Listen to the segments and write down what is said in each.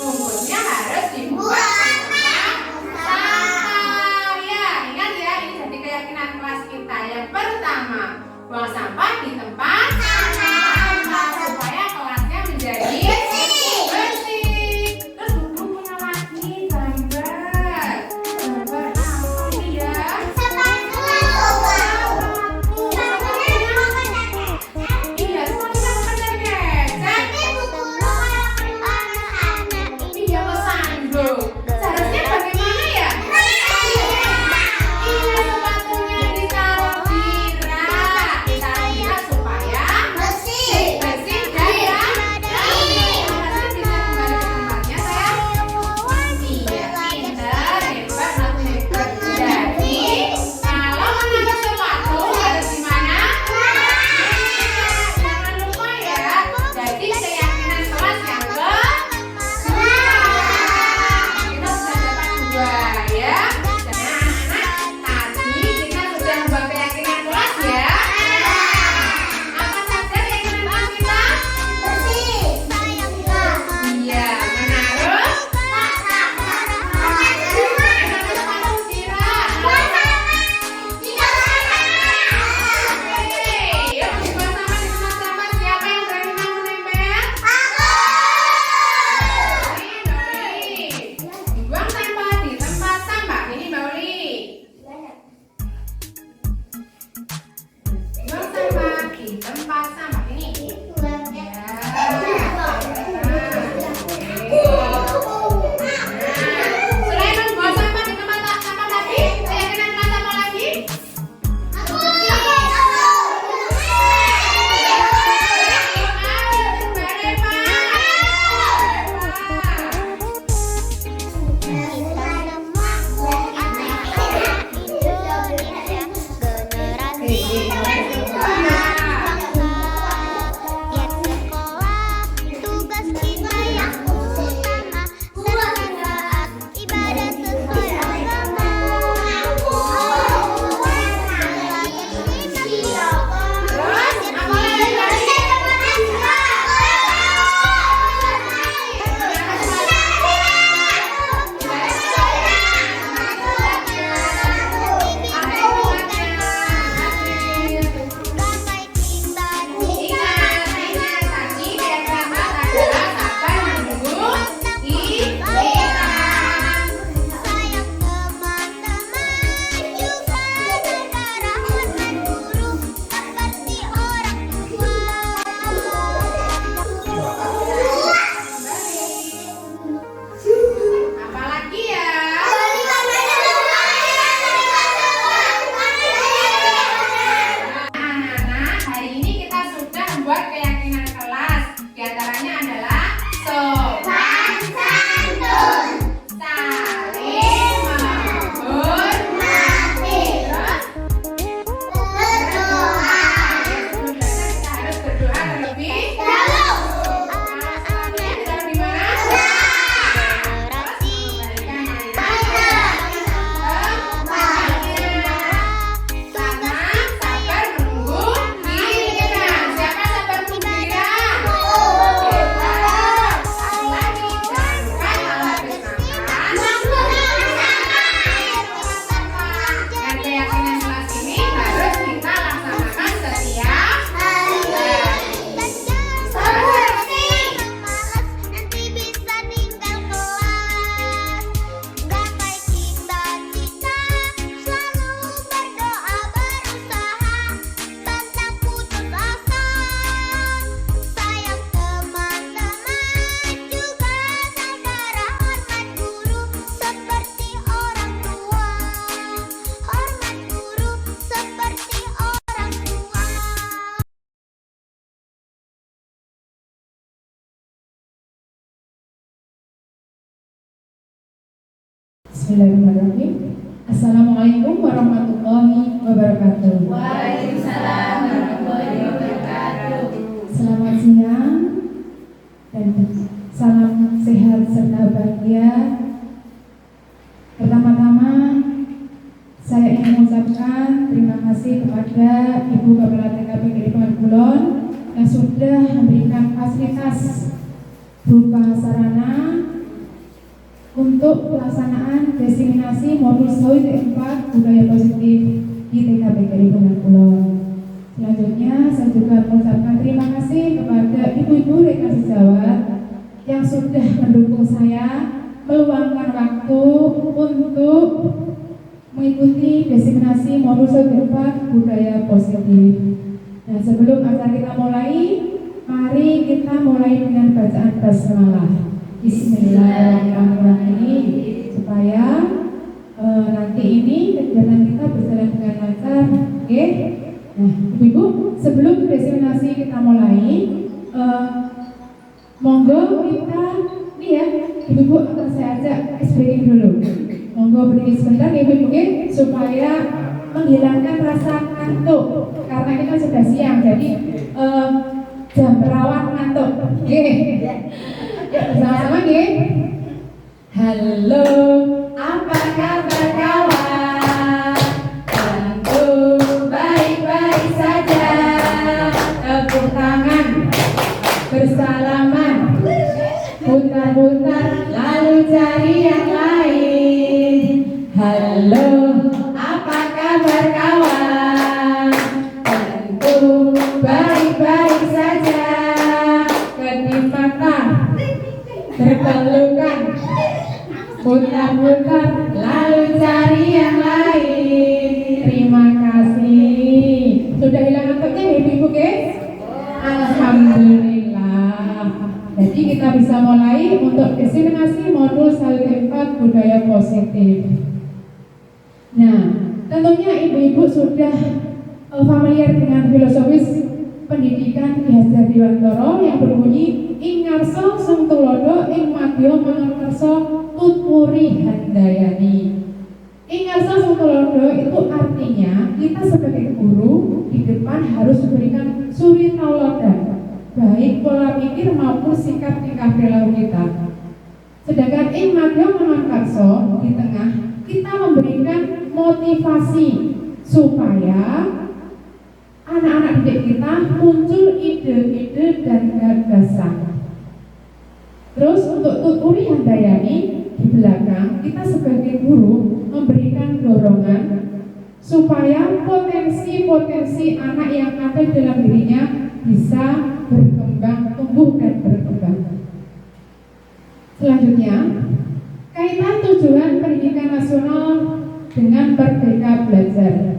Punggungnya harus dibuat sampah. Ya, ingat ya, ini jadi keyakinan kelas kita. Yang pertama, buang sampah di tempat sampah supaya kelasnya menjadi bersih. Terus Bunda punya lagi gambar. Gambar apa ini ya? Iya, semuanya benar guys. Iya, kesandung. Seharusnya bagaimana ya? Iya, sepatunya ditaruh di rak. Ditaruh di rak supaya bersih dan rapi. Harusnya bisa kembali ke tempatnya, sayang. Iya, pintar, hebat, aku hebat. Jadi, kalau menaruh sepatu harus gimana? Jangan lupa ya. Jadi keyakinan kelas yang kedua. Kita sudah dapat dua ya. Dan anak-anak, tadi kita sudah membuat keyakinan kelas ya. Apa saja keyakinan kelas kita? Iya, menaruh sepatu di rak. Oke, yuk dibuang sampah di tempat sampah. Siapa yang berani menempel? Ini Mbak Uli. Dibuang sampah di tempat sampah. Ini Mbak Uli. Buang sampah di tempat sampah. Ini. Selain membuang sampah di tempat sampah tadi, keyakinan kelas apa lagi? Tugas kita yang utama saat ibadah sesuai agama. Terus apa lagi? Ingat tadi keyakinan kelas adalah sabar menunggu giliran. Sayang teman-teman, juga saudara, hormat guru seperti orang tua. Apalagi ya? Anak-anak, hari ini kita sudah membuat keyakinan kelas. Di antaranya adalah sopan santun, saling menghormati, terus berdoa. Sebelum belajar kita harus berdoa terlebih dahulu. Kalau sebelumnya ditaruh di mana? Sama sabar menunggu giliran. Siapa sabar menunggu giliran? Satu lagi, jangan lupa kalau habis makan. Dan keyakinan kelas ini harus kita laksanakan setiap hari. Nanti bisa tinggal kelas. Gapai cita-cita, selalu berdoa berusaha, pantang putus asa. Sayang teman-teman, juga saudara, hormat guru seperti orang tua. Hormat guru seperti orang tua. Bismillahirrahmanirrahim. Assalamualaikum warahmatullahi wabarakatuh. Waalaikumsalam warahmatullahi wabarakatuh. Selamat siang dan salam sehat serta bahagia. Pertama-tama saya ingin mengucapkan terima kasih kepada Ibu Kepala TKP Kedipan Kulon yang sudah memberikan fasilitas berupa sarana untuk pelaksanaan diseminasi modul SAWI T4 budaya positif di TKPKRI Bendungan Kulon. Selanjutnya saya juga mengucapkan terima kasih kepada ibu-ibu rekan sejawat yang sudah mendukung saya meluangkan waktu untuk mengikuti diseminasi modul SAWI T4 budaya positif. Nah, sebelum acara kita mulai, mari kita mulai dengan bacaan basmalah. Bismillahirrahmanirrahim, supaya nanti ini kegiatan kita berjalan dengan lancar. Oke? Nah, ibu-ibu, sebelum diseminasi kita mulai, monggo kita nih ya, ibu-ibu akan saya ajak breaking dulu. Monggo berdiri sebentar ya ibu-ibu, supaya menghilangkan rasa ngantuk, karena kita sudah siang, jadi jam rawan ngantuk. Oke? Bersama-sama nih. Halo, apa kabar kawan? Tentu baik-baik saja. Tepuk tangan, bersalaman, putar-putar, lalu cari yang lain. Halo, apa kabar kawan? Tentu baik-baik saja. Kedip mata, terpelukan, putar-putar, lalu cari yang lain. Terima kasih. Sudah hilang ngantuknya ya ibu-ibu, guys? Alhamdulillah. Jadi kita bisa mulai untuk diseminasi modul SAWI T4 budaya positif. Nah, tentunya ibu-ibu sudah familiar dengan filosofis pendidikan Ki Hajar Dewantara yang berbunyi ing ngarsa sing tulodo ing madya mangersa tuturi handayani. Ing ngarsa sing tulodo itu artinya kita sebagai guru di depan harus memberikan suri tauladan, baik pola pikir maupun sikap tingkah perilaku kita. Sedangkan ing madya mangersa di tengah kita memberikan motivasi supaya anak-anak didik kita muncul ide-ide dan gagasan. Terus untuk tuturi handayani di belakang kita sebagai guru memberikan dorongan supaya potensi-potensi anak yang ada dalam dirinya bisa berkembang, tumbuh dan berkembang. Selanjutnya, kaitan tujuan pendidikan nasional dengan Merdeka Belajar.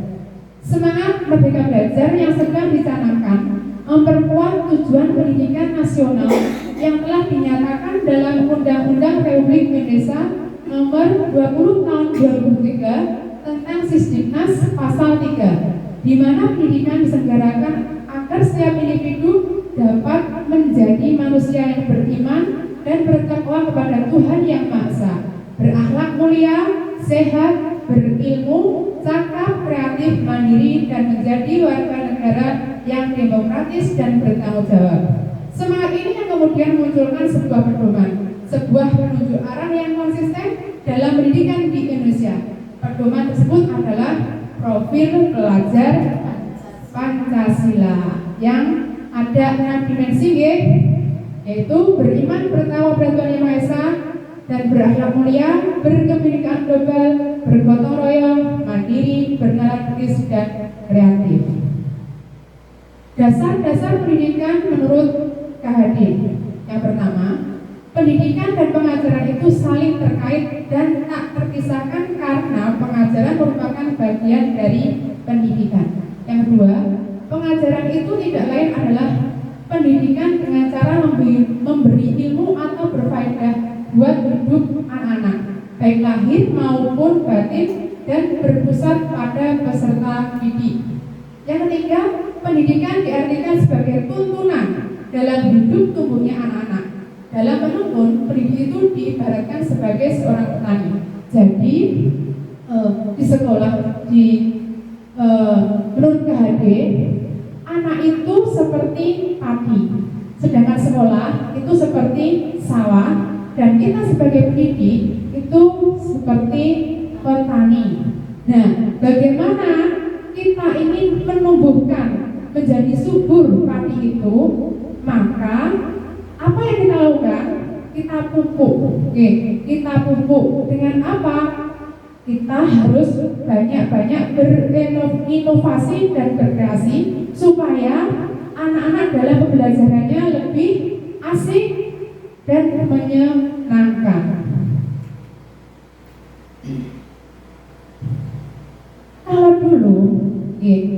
Semangat Merdeka Belajar yang sedang dicanangkan memperkuat tujuan pendidikan nasional yang telah dinyatakan dalam Undang-Undang Republik Indonesia Nomor 20 Tahun 2003 tentang Sisdiknas Pasal 3, di mana pendidikan diselenggarakan agar setiap individu dapat menjadi manusia yang beriman dan bertakwa kepada Tuhan Yang Maha Esa, berakhlak mulia, sehat, berilmu, cakap, kreatif, mandiri, dan menjadi warga negara yang demokratis dan bertanggung jawab. Semangat ini yang kemudian memunculkan sebuah pedoman, sebuah penunjuk arah yang konsisten dalam pendidikan di Indonesia. Pedoman tersebut adalah profil pelajar Pancasila yang ada 6 dimensi, yaitu beriman, bertakwa kepada Tuhan Yang Maha Esa, dan berakhlak mulia, berkebinekaan global, bergotong royong, mandiri, bernalar kritis, dan kreatif. Dasar-dasar pendidikan menurut KHD. Yang pertama, pendidikan dan pengajaran itu saling terkait dan tak terpisahkan karena pengajaran merupakan bagian dari pendidikan. Yang kedua, pengajaran itu tidak lain adalah pendidikan dengan cara memberi ilmu atau berfaedah buat hidup anak-anak, baik lahir maupun batin, dan berpusat pada peserta didik. Yang ketiga, pendidikan diartikan sebagai tuntunan dalam hidup tumbuhnya anak-anak. Dalam menuntun, pendidik itu diibaratkan sebagai seorang petani. Jadi di sekolah menurut KHD, anak itu seperti padi, sedangkan sekolah itu seperti sawah, dan kita sebagai pendidik itu seperti petani. Nah, bagaimana kita ingin menumbuhkan menjadi subur padi itu? Maka apa yang kita lakukan? Kita pupuk. Kita pupuk pupuk. Dengan apa? Kita harus banyak-banyak berinovasi dan berkreasi supaya anak-anak dalam pembelajarannya lebih asik dan menyenangkan. Kalau dulu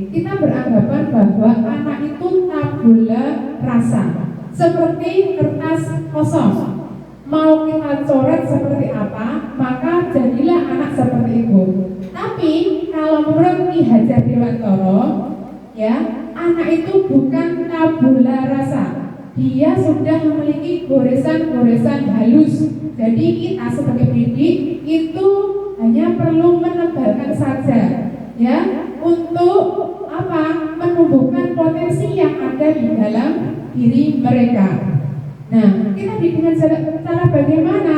kita beranggapan bahwa anak itu tabula rasa, seperti kertas kosong. Mau kita coret seperti apa, maka jadilah anak seperti itu. Tapi kalau menurut Ki Hajar Dewantara, ya, anak itu bukan tabula rasa. Dia sudah memiliki goresan-goresan halus. Jadi kita sebagai pendidik itu hanya perlu menebalkan saja, ya, untuk apa? Menumbuhkan potensi yang ada di dalam diri mereka. Nah, kita dengan cara bagaimana?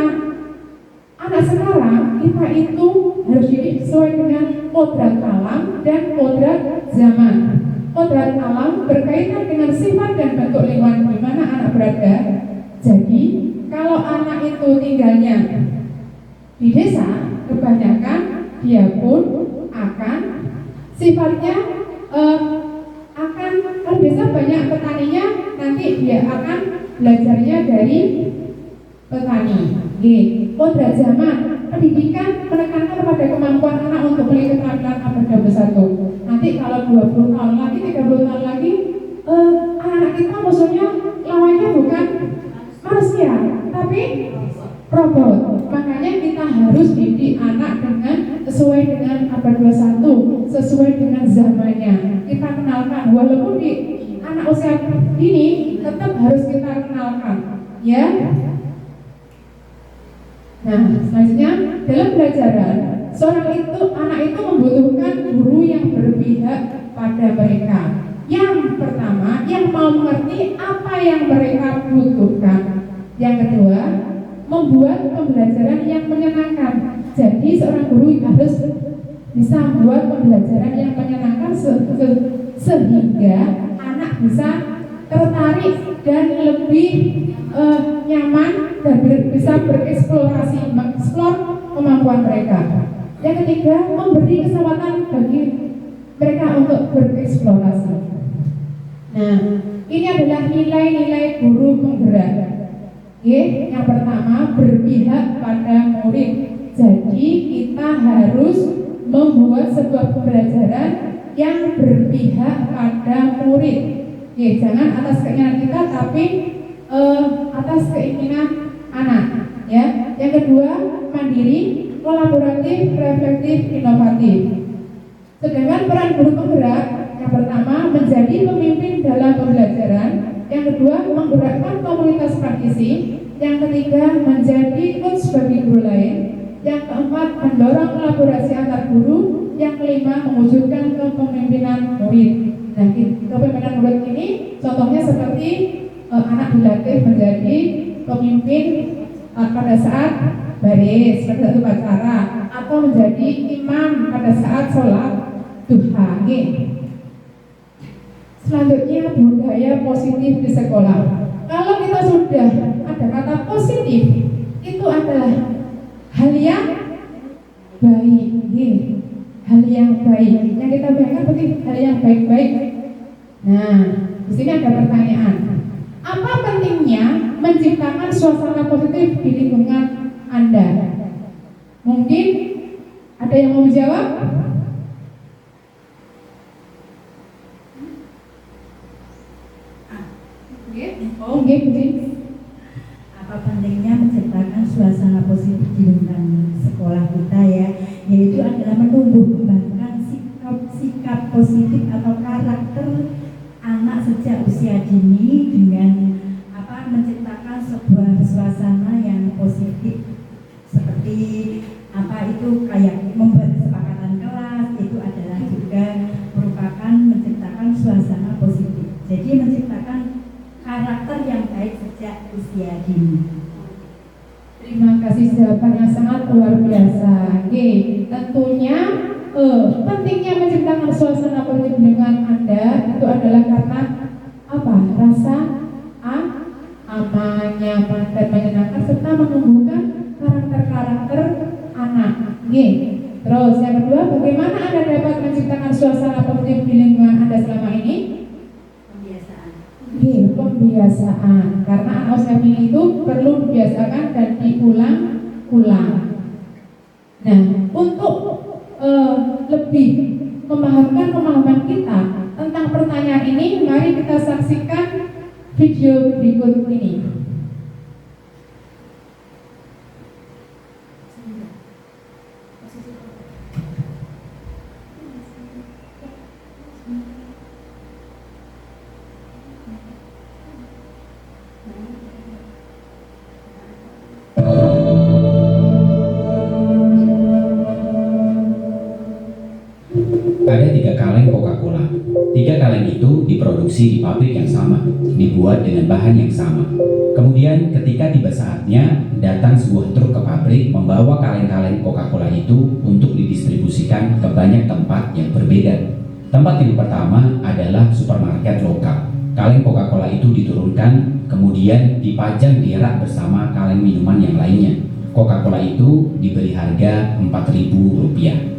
Anak sekarang kita itu harus dididik sesuai dengan kodrat alam dan kodrat zaman. Kodrat alam berkaitan dengan sifat dan bentuk lingkungan di mana anak berada. Jadi, kalau anak itu tinggalnya di desa, kebanyakan dia pun akan sifatnya akan, kalau desa banyak petaninya, nanti dia akan belajarnya dari petani. Kodrat zaman, pendidikan menekankan pada kemampuan anak untuk memiliki keterampilan abad 21. Nanti kalau 20 tahun lagi, 30 tahun lagi, anak-anak kita musuhnya lawannya bukan manusia, tapi robot. Makanya kita harus didik anak dengan sesuai dengan abad 21, sesuai dengan zamannya. Kita kenalkan, walaupun di anak usia ini tetap harus kita kenalkan, ya. Nah, selanjutnya dalam pelajaran, anak itu membutuhkan guru yang berpihak pada mereka. Yang pertama, yang mau mengerti apa yang mereka butuhkan. Yang kedua, membuat pembelajaran yang menyenangkan. Jadi seorang guru harus bisa membuat pembelajaran yang menyenangkan sehingga anak bisa tertarik dan lebih nyaman dan bisa bereksplorasi, mengeksplor kemampuan mereka. Yang ketiga, memberi kesempatan bagi mereka untuk bereksplorasi. Nah, ini adalah nilai-nilai guru penggerak. Yang pertama, berpihak pada murid. Jadi kita harus membuat sebuah pembelajaran yang berpihak pada murid. Jangan atas keinginan kita, tapi atas keinginan anak. Ya. Yang kedua, mandiri, kolaboratif, reflektif, inovatif. Sedangkan peran guru penggerak, yang pertama menjadi pemimpin dalam pembelajaran, yang kedua menggerakkan komunitas praktisi, yang ketiga menjadi coach bagi guru lain, yang keempat mendorong kolaborasi antar guru, yang kelima mewujudkan kepemimpinan murid. Nah, kepemimpinan murid ini contohnya seperti anak dilatih menjadi pemimpin pada saat baris, pada saat upacara, atau menjadi imam pada saat sholat duha. Selanjutnya, budaya positif di sekolah. Kalau kita sudah ada kata positif, itu adalah hal yang baik, hal yang baik. Yang kita bayangkan seperti hal yang baik-baik. Nah, di sini ada pertanyaan. Apa pentingnya menciptakan suasana positif di lingkungan Anda? Mungkin ada yang mau menjawab? Oh, apa pentingnya menciptakan suasana positif di lingkungan sekolah kita, ya, yaitu adalah menumbuh kembangkan sikap positif atau karakter anak sejak usia dini dengan menciptakan sebuah suasana yang positif, seperti itu kayak membuat kesepakatan kelas, itu adalah juga merupakan menciptakan suasana positif. Jadi menciptakan karakter yang baik sejak usia dini. Terima kasih, jawaban yang sangat luar biasa. Tentunya pentingnya menciptakan suasana positif dengan Anda itu adalah karena apa? Rasa aman, nyaman, dan menyenangkan, serta menumbuhkan karakter-karakter Oke. Terus yang kedua, bagaimana Anda dapat menciptakan suasana positif di lingkungan Anda selama ini? Pembiasaan. Oke, pembiasaan. Karena anak usia dini itu perlu dibiasakan dan diulang-ulang. Nah, untuk lebih memahamkan pemahaman kita tentang pertanyaan ini, mari kita saksikan video berikut ini. Ada 3 kaleng Coca-Cola. 3 kaleng itu diproduksi di pabrik yang sama, dibuat dengan bahan yang sama. Kemudian ketika tiba saatnya, datang sebuah truk ke pabrik membawa kaleng-kaleng Coca-Cola itu untuk didistribusikan ke banyak tempat yang berbeda. Tempat yang pertama adalah supermarket lokal. Kaleng Coca-Cola itu diturunkan, kemudian dipajang di rak bersama kaleng minuman yang lainnya. Coca-Cola itu diberi harga Rp4.000.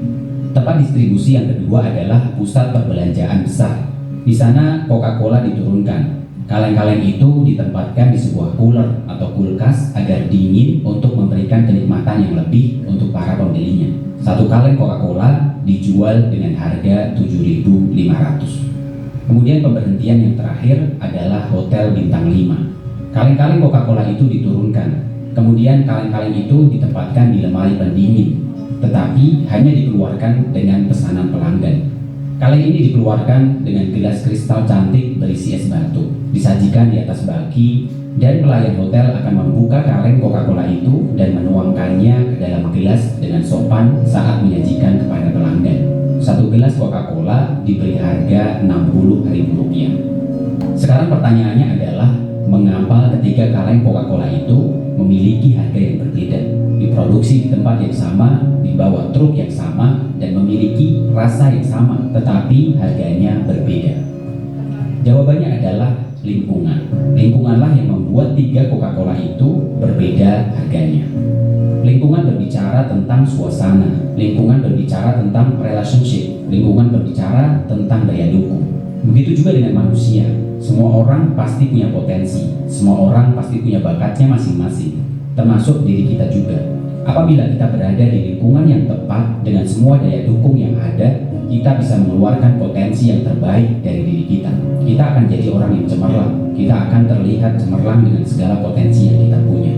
Tempat distribusi yang kedua adalah pusat perbelanjaan besar. Di sana Coca-Cola diturunkan. Kaleng-kaleng itu ditempatkan di sebuah cooler atau kulkas agar dingin untuk memberikan kenikmatan yang lebih untuk para pembelinya. Satu kaleng Coca-Cola dijual dengan harga Rp7.500. Kemudian pemberhentian yang terakhir adalah Hotel Bintang 5. Kaleng-kaleng Coca-Cola itu diturunkan. Kemudian kaleng-kaleng itu ditempatkan di lemari pendingin, tetapi hanya dikeluarkan dengan pesanan pelanggan. Kaleng ini dikeluarkan dengan gelas kristal cantik berisi es batu, disajikan di atas baki, dan pelayan hotel akan membuka kaleng Coca-Cola itu dan menuangkannya ke dalam gelas dengan sopan saat menyajikan kepada pelanggan. Satu gelas Coca-Cola diberi harga Rp60.000. Sekarang pertanyaannya adalah, mengapa ketiga kaleng Coca-Cola itu memiliki harga yang berbeda, diproduksi di tempat yang sama, dibawa truk yang sama, dan memiliki rasa yang sama, tetapi harganya berbeda? Jawabannya adalah lingkungan. Lingkunganlah yang membuat 3 Coca-Cola itu berbeda harganya. Lingkungan berbicara tentang suasana, lingkungan berbicara tentang relationship, lingkungan berbicara tentang daya dukung. Begitu juga dengan manusia. Semua orang pasti punya potensi, semua orang pasti punya bakatnya masing-masing, termasuk diri kita juga. Apabila kita berada di lingkungan yang tepat dengan semua daya dukung yang ada, kita bisa mengeluarkan potensi yang terbaik dari diri kita. Kita akan jadi orang yang cemerlang, kita akan terlihat cemerlang dengan segala potensi yang kita punya.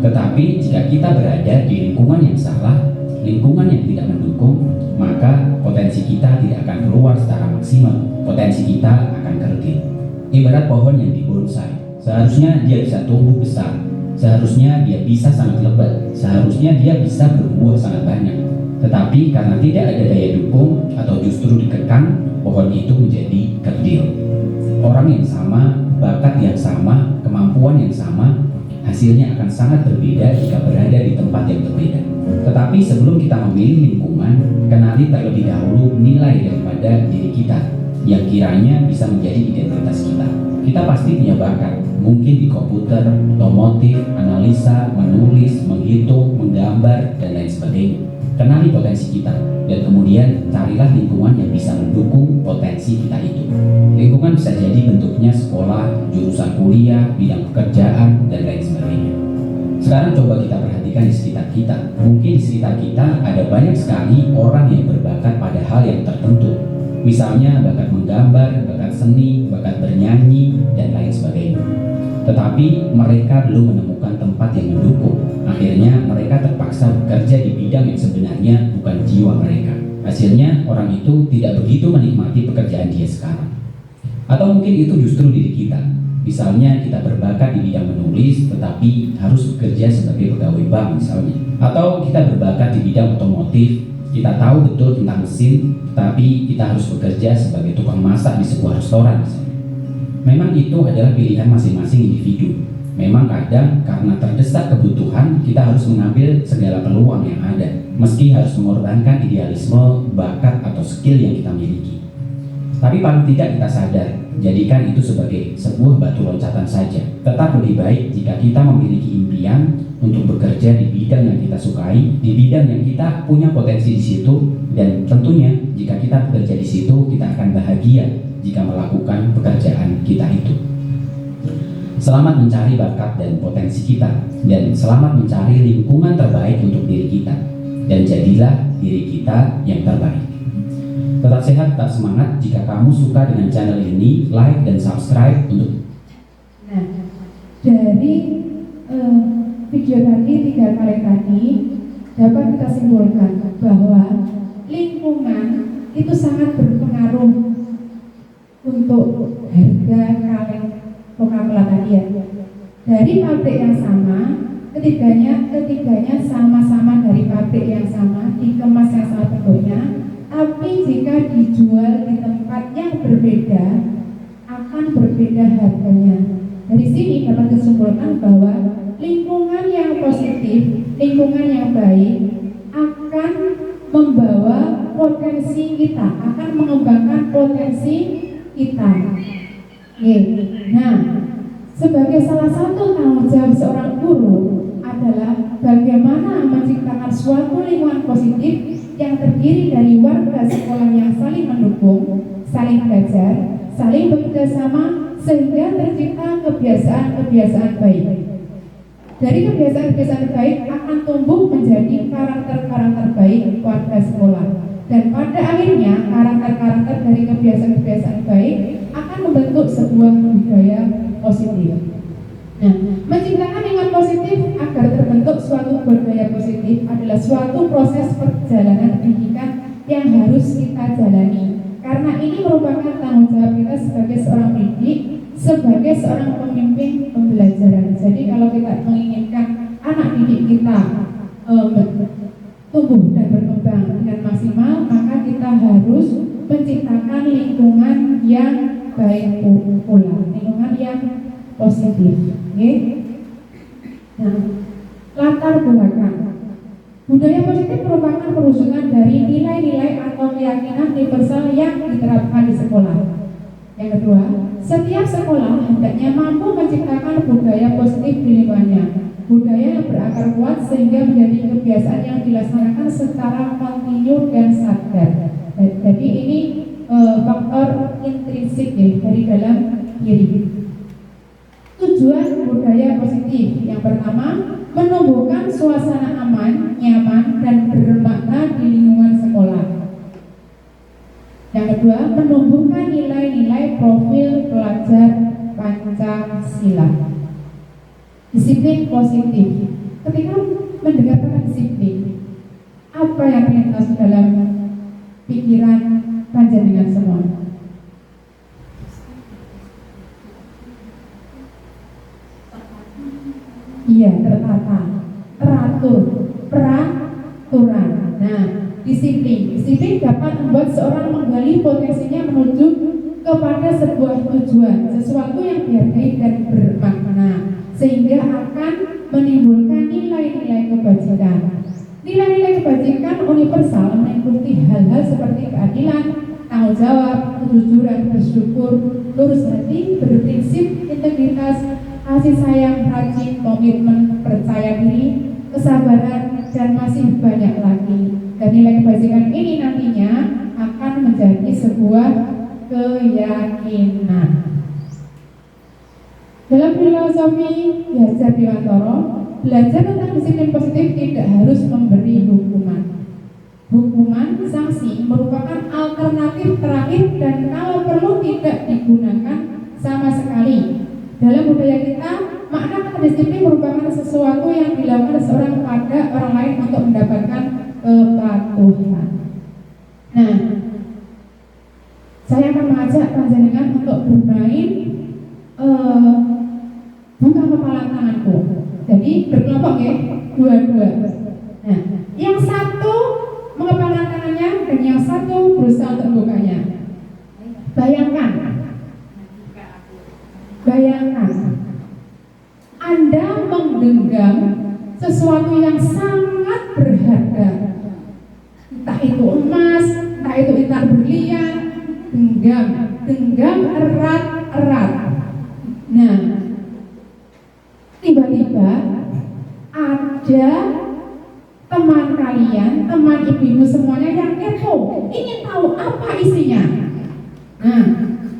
Tetapi jika kita berada di lingkungan yang salah, lingkungan yang tidak mendukung, maka potensi kita tidak akan keluar secara maksimal, potensi kita akan kerdil. Ibarat pohon yang dibonsai, seharusnya dia bisa tumbuh besar, seharusnya dia bisa sangat lebat, seharusnya dia bisa berbuah sangat banyak. Tetapi karena tidak ada daya dukung atau justru dikekang, pohon itu menjadi kerdil. Orang yang sama, bakat yang sama, kemampuan yang sama, hasilnya akan sangat berbeda jika berada di tempat yang berbeda. Tetapi sebelum kita memilih lingkungan, kenali terlebih dahulu nilai daripada diri kita yang kiranya bisa menjadi identitas kita. Kita pasti punya bakat, mungkin di komputer, otomotif, analisa, menulis, menghitung, menggambar, dan lain sebagainya. Kenali potensi kita, dan kemudian carilah lingkungan yang bisa mendukung potensi kita itu. Lingkungan bisa jadi bentuknya sekolah, jurusan kuliah, bidang pekerjaan, dan lain sebagainya. Sekarang coba kita perhatikan di sekitar kita. Mungkin di sekitar kita ada banyak sekali orang yang berbakat pada hal yang tertentu. Misalnya bakat menggambar, bakat seni, bakat bernyanyi, dan lain sebagainya. Tetapi mereka belum menemukan tempat yang mendukung. Akhirnya mereka terpaksa bekerja di bidang yang sebenarnya bukan jiwa mereka. Hasilnya orang itu tidak begitu menikmati pekerjaan dia sekarang. Atau mungkin itu justru diri kita. Misalnya kita berbakat di bidang menulis, tetapi harus bekerja sebagai pegawai bank misalnya. Atau kita berbakat di bidang otomotif, kita tahu betul tentang mesin, tapi kita harus bekerja sebagai tukang masak di sebuah restoran misalnya. Memang itu adalah pilihan masing-masing individu. Memang kadang karena terdesak kebutuhan, kita harus mengambil segala peluang yang ada, meski harus mengorbankan idealisme, bakat, atau skill yang kita miliki. Tapi paling tidak kita sadar, jadikan itu sebagai sebuah batu loncatan saja. Tetap lebih baik jika kita memiliki impian, untuk bekerja di bidang yang kita sukai, di bidang yang kita punya potensi di situ, dan tentunya jika kita bekerja di situ, kita akan bahagia jika melakukan pekerjaan kita itu. Selamat mencari bakat dan potensi kita, dan selamat mencari lingkungan terbaik untuk diri kita, dan jadilah diri kita yang terbaik. Tetap sehat, tetap semangat. Jika kamu suka dengan channel ini, like dan subscribe untuk. Nah, dari video tadi 3 kali tadi dapat kita simpulkan bahwa lingkungan itu sangat berpengaruh untuk harga kaleng Coca-Cola tadi ya. Dari pabrik yang sama, ketiganya sama-sama dari pabrik yang sama, dikemas yang sama bentuknya, tapi jika dijual di tempat yang berbeda akan berbeda harganya. Dari sini dapat disimpulkan bahwa lingkungan yang positif, lingkungan yang baik akan membawa potensi kita, akan mengembangkan potensi kita. Nah, sebagai salah satu tanggung jawab seorang guru adalah bagaimana menciptakan suatu lingkungan positif yang terdiri dari warga sekolah yang saling mendukung, saling belajar, saling bekerja sama, sehingga tercipta kebiasaan-kebiasaan baik. Dari kebiasaan-kebiasaan baik akan tumbuh menjadi karakter-karakter baik warga sekolah. Dan pada akhirnya karakter-karakter dari kebiasaan-kebiasaan baik akan membentuk sebuah budaya positif. Nah, menciptakan lingkungan positif agar terbentuk suatu budaya positif adalah suatu proses perjalanan pendidikan yang harus kita jalani. Karena ini merupakan tanggung jawab kita sebagai seorang pendidik, sebagai seorang pemimpin pembelajaran. Jadi kalau kita menginginkan anak didik kita tumbuh dan berkembang dengan maksimal, maka kita harus menciptakan lingkungan yang baik pula, lingkungan yang positif. Nah, latar belakang budaya positif merupakan perwujudan dari nilai-nilai atau keyakinan universal yang diterapkan di sekolah. Yang kedua, setiap sekolah hendaknya mampu menciptakan budaya positif di lingkungannya. Budaya yang berakar kuat sehingga menjadi kebiasaan yang dilaksanakan secara kontinu dan sadar. Jadi ini faktor intrinsik ya, dari dalam diri. Tujuan budaya positif yang pertama, menumbuhkan suasana aman, nyaman, dan bermakna di lingkungan sekolah. Yang kedua, menumbuhkan nilai-nilai profil pelajar Pancasila. Disiplin positif. Ketika mendengar kata disiplin, apa yang terlintas dalam pikiran panjenengan semua? Iya, tertata, teratur, peraturan. Nah, disiplin dapat membuat seorang menggali potensinya menuju kepada sebuah tujuan, sesuatu yang dihargai dan bermakna, sehingga akan menimbulkan nilai-nilai kebajikan. Nilai-nilai kebajikan universal meliputi hal-hal seperti keadilan, tanggung jawab, kejujuran, bersyukur, lurus hati, berprinsip, integritas, kasih sayang, rajin, komitmen, percaya diri, kesabaran, dan masih banyak lagi. Dan nilai kebajikan ini nantinya akan menjadi sebuah keyakinan. Dalam filosofi Yasser Dewantoro, belajar tentang disiplin positif tidak harus memberi hukuman. Hukuman, sanksi merupakan alternatif terakhir dan kalau perlu tidak digunakan sama sekali. Dalam budaya kita, makna kata disiplin merupakan sesuatu yang dilakukan seorang pada orang lain untuk mendapatkan kepatuhan. Nah, saya akan mengajak panjenengan untuk bermain buka kepalan tanganku. Jadi berkelompok ya, dua-dua. Nah, yang satu mengepalkan tangannya dan yang satu berusaha untuk membukanya. Bayangkan, Anda menggenggam sesuatu yang sangat berharga, entah itu emas, entah itu intan berlian, genggam erat-erat. Nah, tiba-tiba teman kalian, teman ibu-ibu semuanya yang kepo, ingin tahu apa isinya. Nah,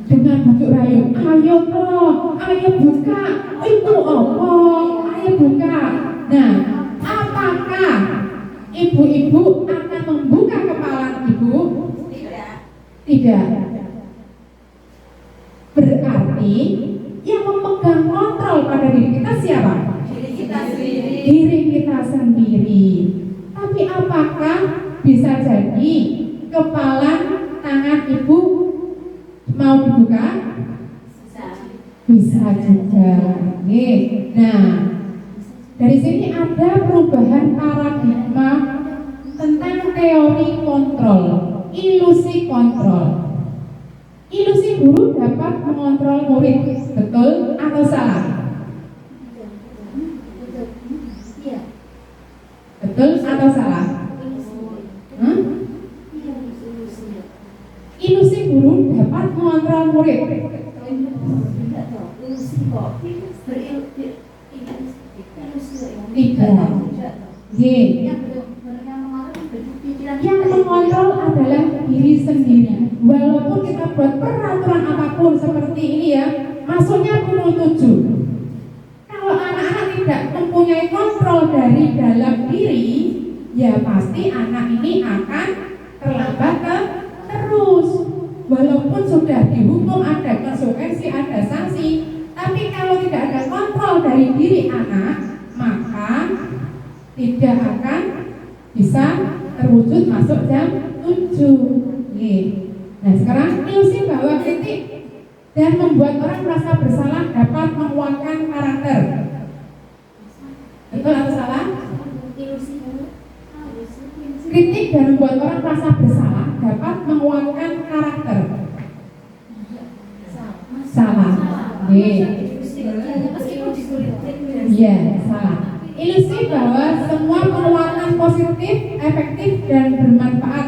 dengan bujuk rayu, ayo toh, ayo buka, itu apa? Ayo buka. Nah, apakah ibu-ibu akan membuka kepala ibu? Tidak. Berarti yang memegang kontrol pada diri kita siapa? Diri kita sendiri. Tapi apakah bisa jadi kepala tangan ibu mau dibuka? Bisa juga. Oke. Nah, dari sini ada perubahan paradigma tentang teori kontrol, ilusi kontrol. Ilusi guru dapat mengontrol murid, betul atau salah? Betul atau salah? Ilusi guru dapat mengontrol murid. Tidak. Yang mengontrol adalah diri sendiri. Walaupun kita buat peraturan apapun seperti ini ya, masuknya pukul 7. Kalau anak-anak tidak mempunyai kontrol dari dalam diri, ya pasti anak ini akan terlambat terus. Walaupun sudah dihukum, ada konsekuensi, ada sanksi, tapi kalau tidak ada kontrol dari diri anak, maka tidak akan bisa terwujud masuk jam 7. Nah, sekarang ilusi bahwa kritik dan membuat orang merasa bersalah dapat menguatkan karakter. Betul atau salah? Kritik dan membuat orang merasa bersalah dapat menguatkan karakter. Salah. Iya, salah. Ilusi bahwa semua penguatan positif, efektif dan bermanfaat.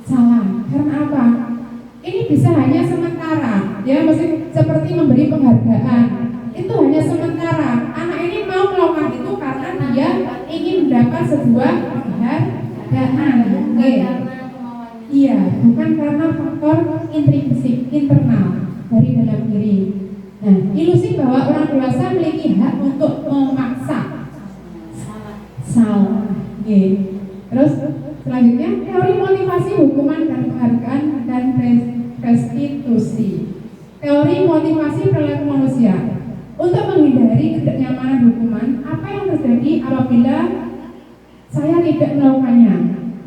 Salah. Karena apa? Ini bisa hanya sementara. Ya, maksudnya seperti memberi penghargaan. Itu hanya sementara. Anak ini mau melakukan itu karena dia ingin mendapat sebuah penghargaan. Iya, bukan karena faktor intrinsik internal dari dalam diri. Nah, ilusi bahwa orang dewasa memiliki hak untuk memaksa. Salah. Terus selanjutnya, teori motivasi hukuman dan penghargaan dan restitusi. Teori motivasi perilaku manusia. Untuk menghindari ketidaknyamanan hukuman, apa yang terjadi apabila saya tidak melakukannya?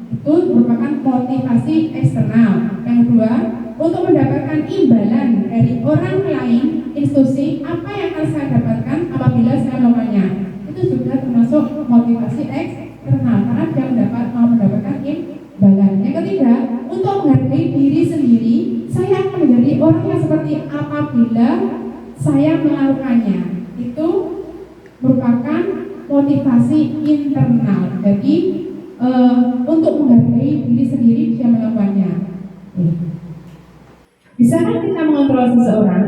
Itu merupakan motivasi eksternal. Yang kedua, untuk mendapatkan imbalan dari orang lain, institusi, apa yang akan saya dapatkan apabila saya melakukannya? Itu juga termasuk motivasi eksternal karena dia mau mendapatkan imbalan. Yang ketiga, untuk menghargai diri sendiri, saya akan menjadi orang yang seperti apabila saya melakukannya. Itu merupakan motivasi internal. Jadi untuk menghargai diri sendiri dia melakukannya. Bisakah kita mengontrol seseorang?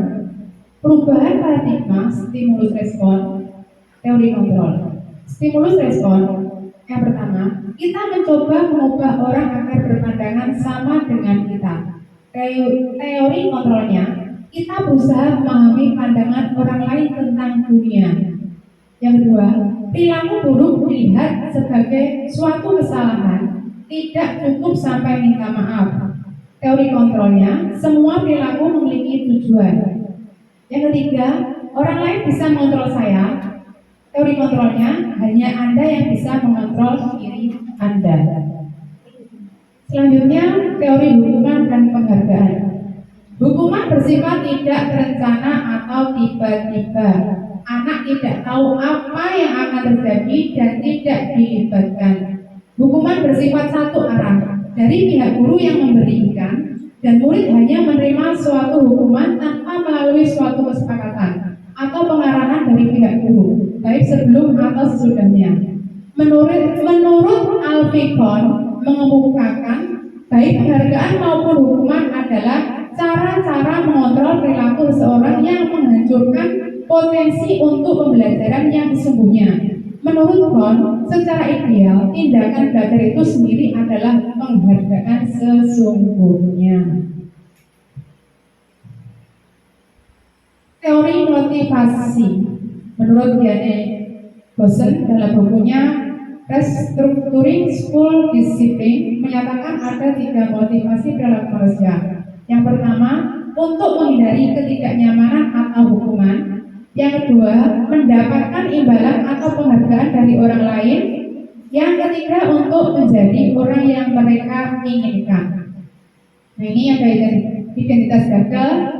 Perubahan paradigma stimulus respon, teori kontrol. Stimulus respon yang pertama, kita mencoba mengubah orang agar berpandangan sama dengan kita. Teori kontrolnya, kita berusaha memahami pandangan orang lain tentang dunia. Yang kedua, perilaku buruk dilihat sebagai suatu kesalahan, tidak cukup sampai minta maaf. Teori kontrolnya, semua perilaku memiliki tujuan. Yang ketiga, orang lain bisa mengontrol saya. Teori kontrolnya, hanya Anda yang bisa mengontrol diri Anda. Selanjutnya, teori hukuman dan penghargaan. Hukuman bersifat tidak terencana atau tiba-tiba. Anak tidak tahu apa yang akan terjadi dan tidak dilibatkan. Hukuman bersifat satu arah, dari pihak guru yang memberikan, dan murid hanya menerima suatu hukuman tanpa melalui suatu kesepakatan atau pengarahan dari pihak guru, baik sebelum atau sesudahnya. Menurut Alfikon mengemukakan, baik penghargaan maupun hukuman adalah cara-cara mengontrol perilaku seseorang yang menghancurkan potensi untuk pembelajaran yang sesungguhnya. Menurut Bond, secara ideal, tindakan belajar itu sendiri adalah penghargaan sesungguhnya. Teori motivasi menurut Diane Bosen dalam bukunya Restructuring School Discipline menyatakan ada 3 motivasi perilaku manusia. Yang pertama, untuk menghindari ketidaknyamanan atau hukuman. Yang kedua, mendapatkan imbalan atau penghargaan dari orang lain. Yang ketiga, untuk menjadi orang yang mereka inginkan. Nah, ini ada identitas gagal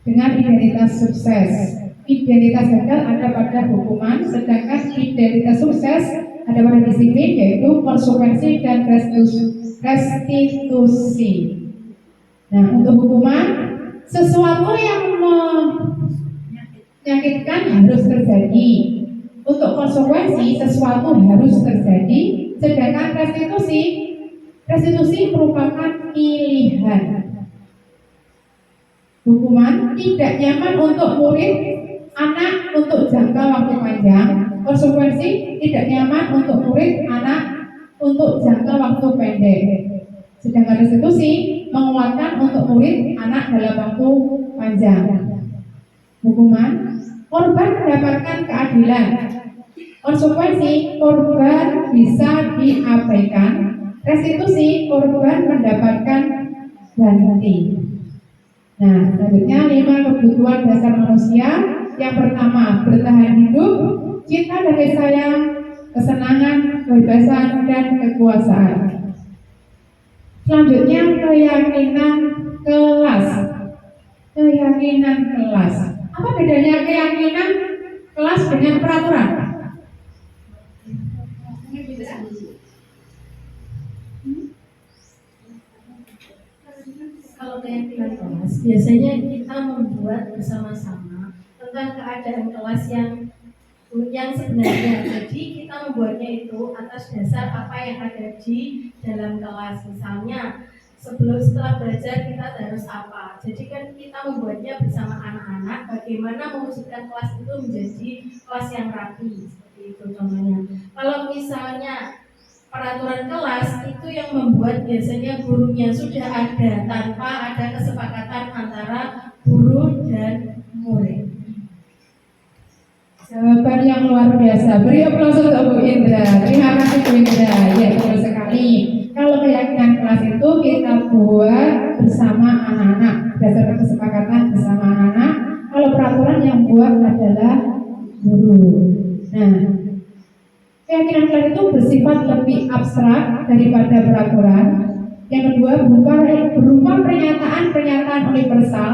dengan identitas sukses. Identitas gagal ada pada hukuman, sedangkan identitas sukses ada pada disiplin, yaitu konsekuensi dan restitusi. Nah, untuk hukuman, sesuatu yang menyakitkan harus terjadi. Untuk konsekuensi, sesuatu harus terjadi. Sedangkan restitusi merupakan pilihan. Hukuman tidak nyaman untuk murid, anak untuk jangka waktu panjang. Konsekuensi tidak nyaman untuk murid, anak untuk jangka waktu pendek. Sedangkan restitusi menguatkan untuk murid, anak dalam waktu panjang. Hukuman, korban mendapatkan keadilan. Konsekuensi, korban bisa diabaikan. Restitusi, korban mendapatkan ganti. Nah, selanjutnya 5 kebutuhan dasar manusia. Yang pertama, bertahan hidup, cinta dan kasih sayang, kesenangan, kebebasan, dan kekuasaan. Selanjutnya, keyakinan kelas. Keyakinan kelas. Apa bedanya keyakinan kelas dengan peraturan? Kalau keyakinan kelas, biasanya kita membuat bersama-sama tentang keadaan kelas yang sebenarnya. Jadi kita membuatnya itu atas dasar apa yang ada di dalam kelas. Misalnya setelah belajar kita harus apa. Jadi kan kita membuatnya bersama anak-anak bagaimana mewujudkan kelas itu menjadi kelas yang rapi. Seperti itu contohnya. Kalau misalnya peraturan kelas itu yang membuat biasanya gurunya sudah ada tanpa ada kesepakatan antara guru dan murid. Jawaban yang luar biasa. Beri aplaus untuk Bu Indra. Terima kasih Bu Indra. Ya, betul sekali. Kalau keyakinan kelas itu kita buat bersama anak-anak, berdasarkan kesepakatan bersama anak-anak. Kalau peraturan yang buat adalah guru. Nah, keyakinan kelas itu bersifat lebih abstrak daripada peraturan. Yang kedua, berupa pernyataan-pernyataan universal.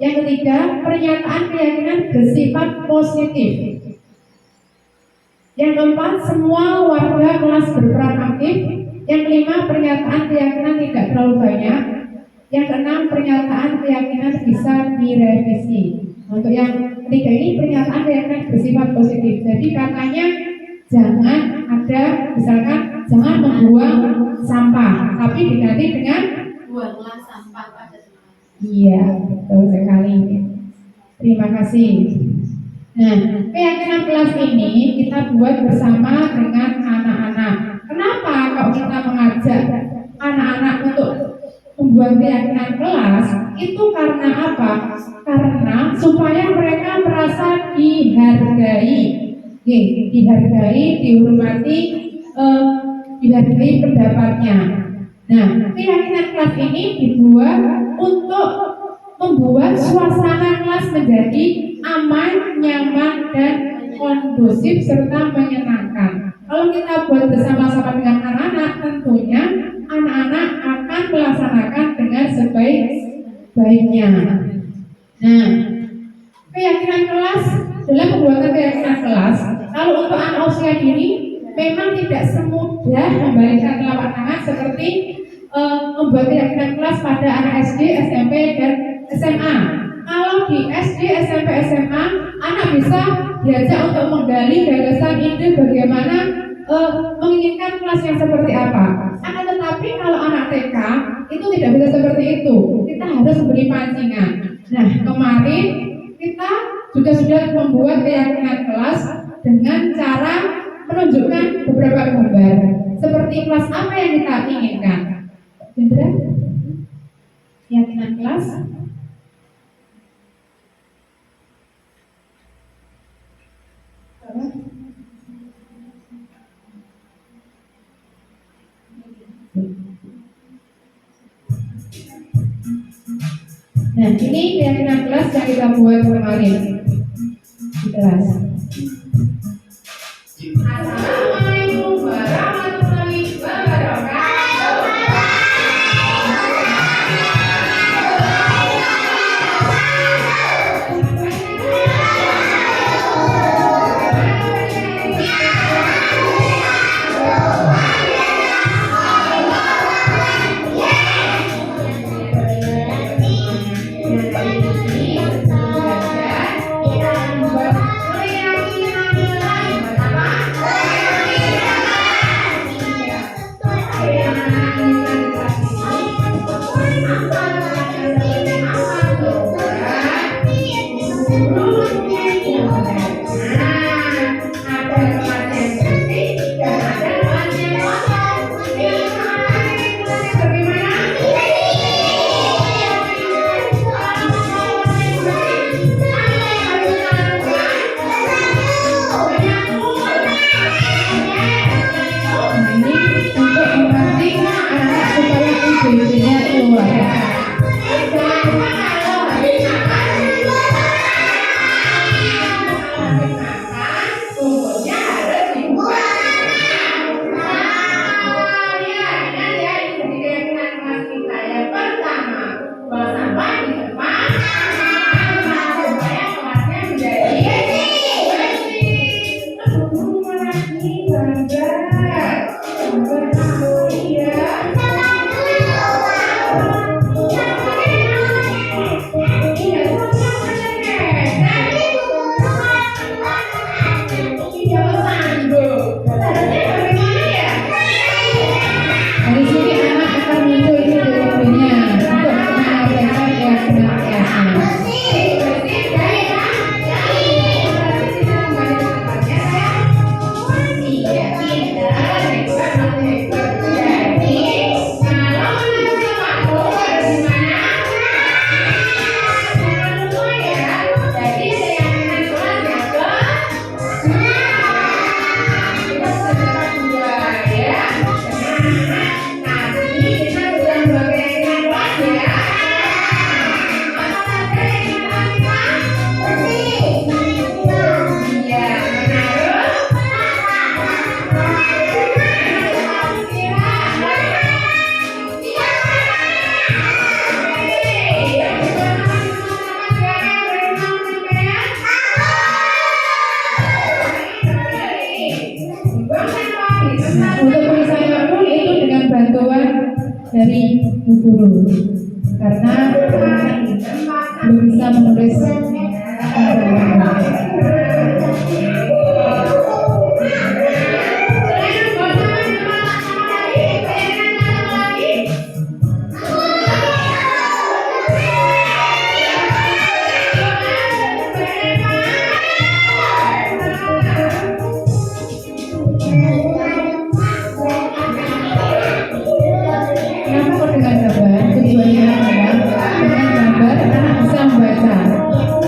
Yang ketiga, pernyataan keyakinan bersifat positif. Yang keempat, semua warga kelas berperan aktif. Yang kelima, pernyataan keyakinan tidak terlalu banyak. Yang keenam, pernyataan keyakinan bisa direvisi. Untuk yang ketiga ini, pernyataan keyakinan bersifat positif. Jadi katanya jangan ada, misalkan jangan membuang sampah, tapi diganti dengan Buanglah sampah pada tempatnya. iya, betul sekali. Terima kasih. Nah, keyakinan kelas ini kita buat bersama dengan anak-anak. Kenapa kalau kita mengajak anak-anak untuk membuat keyakinan kelas? Itu karena apa? Karena supaya mereka merasa dihargai. Dihargai, dihormati, dihargai pendapatnya. Nah, keyakinan kelas ini dibuat untuk membuat suasana kelas menjadi aman, nyaman, dan kondusif serta menyenangkan. Kalau kita buat bersama-sama dengan anak-anak, tentunya anak-anak akan melaksanakan dengan sebaik-baiknya. Nah, keyakinan kelas, dalam pembuatan keyakinan kelas, kalau untuk anak usia dini memang tidak semudah membalikkan telapak tangan seperti membuat keyakinan kelas pada anak SD, SMP, dan SMA. Kalau di SD, SMP, SMA, anak bisa diajak untuk menggali gagasan ide bagaimana menginginkan kelas yang seperti apa. Akan tetapi kalau anak TK itu tidak bisa seperti itu. Kita harus beri pancingan. Nah, kemarin kita juga sudah membuat keyakinan kelas dengan cara gambar. Seperti kelas apa yang kita inginkan? Indra? Keyakinan kelas? Nah, ini keyakinan kelas yang kita buat kemarin di kelas. Assalamualaikum warahmatullahi wabarakatuh. Dari sini anak akan muncul ide-idenya untuk menyampaikan keyakinan-keyakinan. Nah, untuk tulisannya pun itu dengan bantuan dari Bu Guru, karena belum bisa menulis Kenapa kok dengan gambar? Tujuannya adalah dengan gambar anak bisa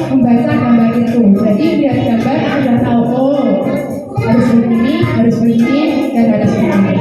membaca gambar itu. Jadi lihat gambar sudah tahu, oh harus begini, dan harus begini.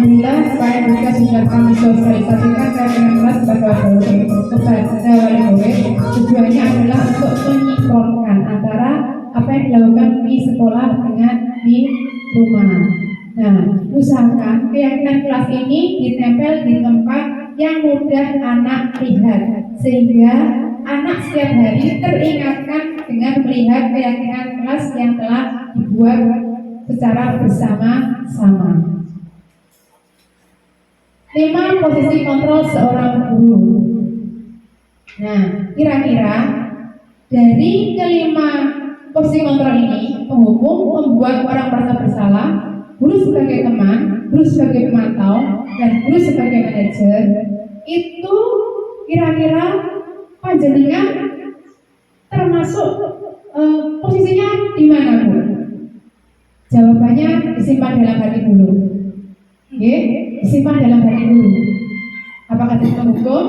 Alhamdulillah, supaya juga sudah kami sosialisasikan rekening kelas kepada wali murid. Tujuannya adalah untuk menyinkronkan antara apa yang dilakukan di sekolah dengan di rumah. Nah, usahakan keyakinan kelas ini ditempel di tempat yang mudah anak lihat, sehingga anak setiap hari teringatkan dengan melihat keyakinan kelas yang telah dibuat secara bersama-sama. 5 posisi kontrol seorang guru. Nah, kira-kira dari kelima posisi kontrol ini, penghukum membuat orang merasa bersalah, guru sebagai teman, guru sebagai pemantau, dan guru sebagai manajer. Itu kira-kira panjenengan termasuk posisinya di mana, Bu? Jawabannya disimpan dalam hati dulu. Oke, disimpan dalam hati dulu. Apakah itu penghukum,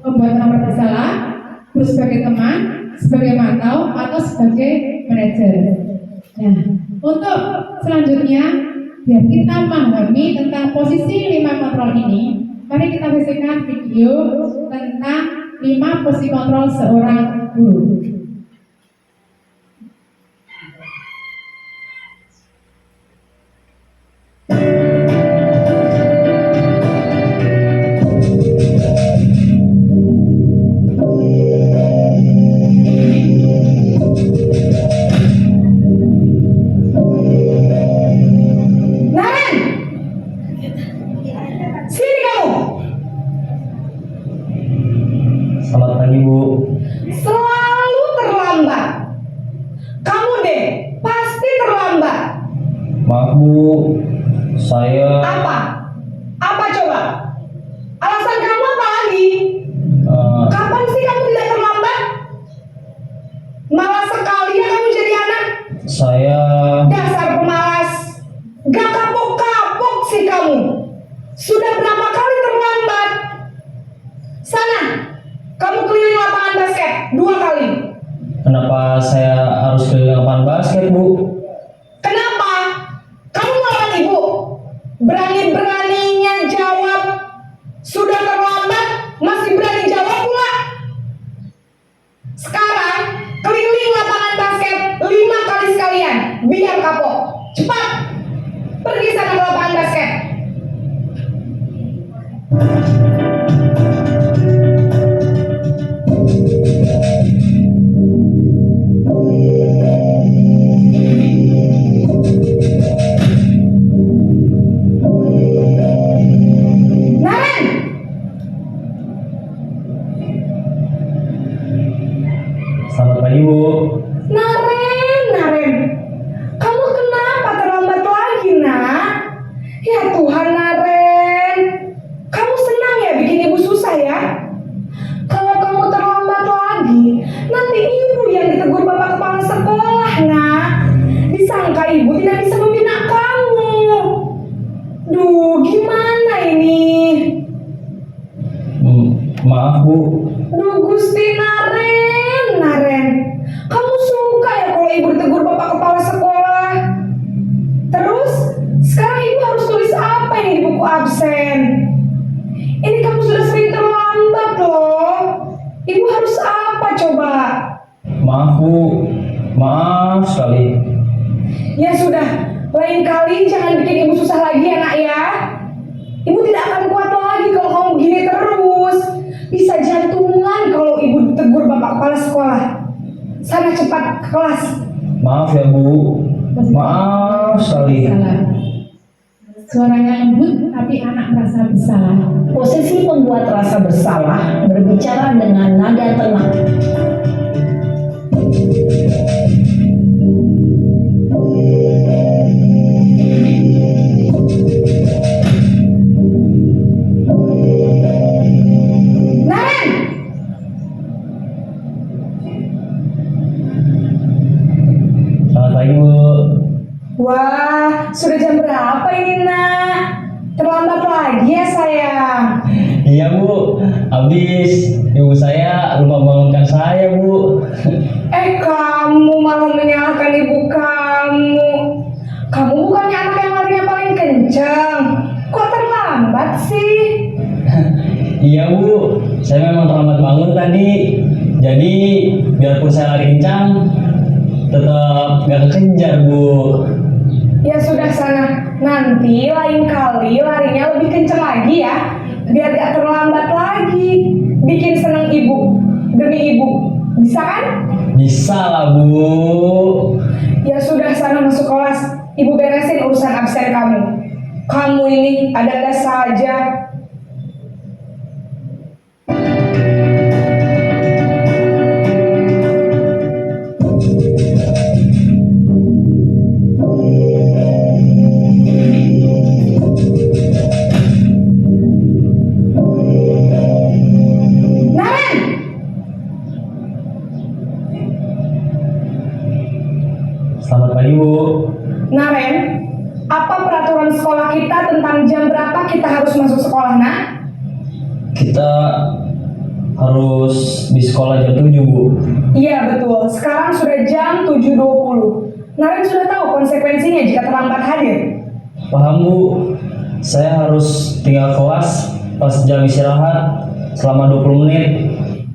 membuat orang bersalah, guru sebagai teman, sebagai mantau, atau sebagai manajer? Nah, untuk selanjutnya, biar kita memahami tentang posisi 5 kontrol ini, mari kita saksikan video tentang 5 posisi kontrol seorang guru. Selamat pagi, Bu. Selalu terlambat. Kamu deh, pasti terlambat. Maaf, Bu. Saya Apa? Apa coba? Alasan kamu apa lagi? Kapan sih kamu tidak terlambat? Malas sekali ya kamu jadi anak. saya Dasar pemalas. Gak kapok-kapok sih kamu. Sudah berapa kali terlambat? Sana, kamu keliling lapangan basket 2 kali. kenapa saya harus keliling lapangan basket, Bu? Kenapa? Kamu melawan ibu? Berani-beraninya jawab. Sudah terlambat, masih berani jawab pula. Sekarang, keliling lapangan basket 5 kali sekalian. Biar kapok. Cepat. Pergi sana ke lapangan basket. Naren! Selamat pagi, Bu. Naren, kamu kenapa terlambat lagi, nak? Ya Tuhan, Naren, kamu senang ya bikin ibu susah ya? Kalau kamu terlambat lagi, nanti ibu yang ditegur bapak kepala sekolah, nak. Disangka ibu tidak bisa membina kamu. Duh, gimana ini? Maaf, Bu. Duh Gusti, Naren, kamu suka ya kalau ibu ditegur bapak kepala sekolah? Terus, sekarang ibu harus tulis apa ini di buku absen? Ini kamu sudah sering terlambat loh. Ibu harus apa coba? Maaf, Bu. Maaf sekali. Ya sudah, lain kali jangan bikin ibu susah lagi ya nak ya. Ibu tidak akan kuat lagi kalau kamu begini terus. Bisa jantungan kalau ibu ditegur bapak kepala sekolah. Sana cepat ke kelas. Maaf ya, Bu. Maaf sekali. Salah. Suaranya lembut tapi anak merasa bersalah. Posisi pembuat rasa bersalah berbicara dengan nada tenang. Naren! Selamat pagi, Bu. Wah, sudah jam berapa ini nak? Terlambat lagi ya sayang. Iya, Bu. Habis ibu saya lupa bangunkan saya, Bu. Kamu malah menyalahkan ibu kamu. Kamu bukannya anak yang larinya paling kencang. Kok terlambat? sih? Iya Bu, saya memang terlambat bangun tadi. Jadi biarpun saya lari kencang, tetap gak kekejar Bu. Ya sudah sana, nanti lain kali larinya lebih kenceng lagi ya, biar gak terlambat lagi. Bikin seneng ibu, demi ibu, bisa kan? Bisa lah Bu. Ya sudah sana masuk kelas, ibu beresin urusan absen kamu. Kamu ini ada-ada saja. Naren! Selamat pagi Bu. Naren, apa peraturan sekolah kita tentang jam berapa kita harus masuk sekolah, nak? Kita harus di sekolah jam 7 Bu. Iya betul, sekarang sudah jam 7.20. Naren sudah tahu konsekuensinya jika terlambat hadir. Paham Bu, saya harus tinggal kelas pas jam istirahat selama 20 menit.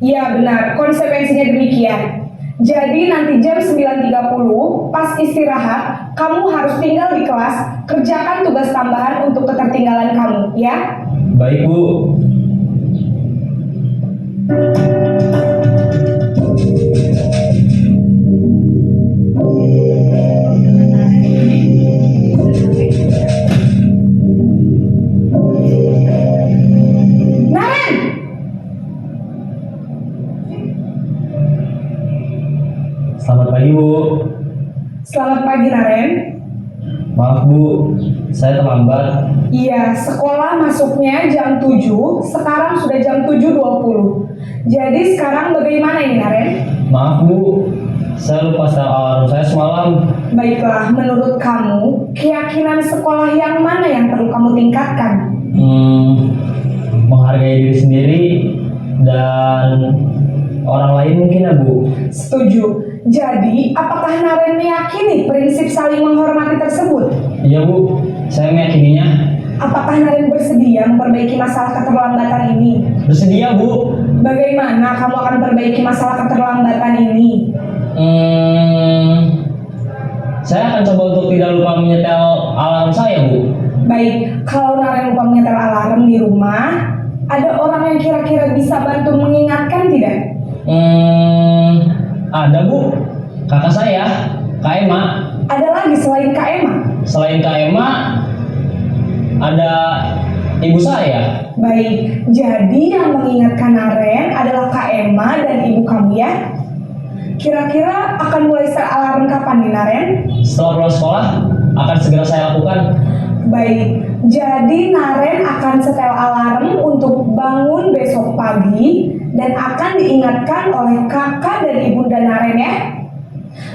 Iya benar, konsekuensinya demikian. Jadi nanti jam 9.30 pas istirahat, kamu harus tinggal di kelas, kerjakan tugas tambahan untuk ketertinggalan kamu, ya? Baik Bu. Naren! Selamat pagi Bu. Selamat pagi Naren. Maaf Bu, saya terlambat. Iya, sekolah masuknya jam 7, sekarang sudah jam 7.20. Jadi sekarang bagaimana ini Naren? Maaf Bu, saya lupa setel alarm saya semalam. Baiklah, menurut kamu, keyakinan sekolah yang mana yang perlu kamu tingkatkan? Menghargai diri sendiri dan orang lain mungkin ya Bu. Setuju. Jadi, apakah Naren meyakini prinsip saling menghormati tersebut? Iya Bu, saya meyakininya. Apakah Naren bersedia memperbaiki masalah keterlambatan ini? Bersedia Bu. Bagaimana kamu akan perbaiki masalah keterlambatan ini? Saya akan coba untuk tidak lupa menyetel alarm saya Bu. Baik, kalau Naren lupa menyetel alarm di rumah, ada orang yang kira-kira bisa bantu mengingatkan tidak? Ada Bu, kakak saya, Kak Ema. Ada lagi selain Kak Emma? Selain Kak Ema, ada ibu saya. Baik, jadi yang mengingatkan Naren adalah Kak Emma dan ibu kamu ya? Kira-kira akan mulai set alarm kapan nih Naren? Setelah pulang sekolah, akan segera saya lakukan. Baik, jadi Naren akan setel alarm untuk bangun besok pagi dan akan diingatkan oleh kakak dan ibunda Naren ya.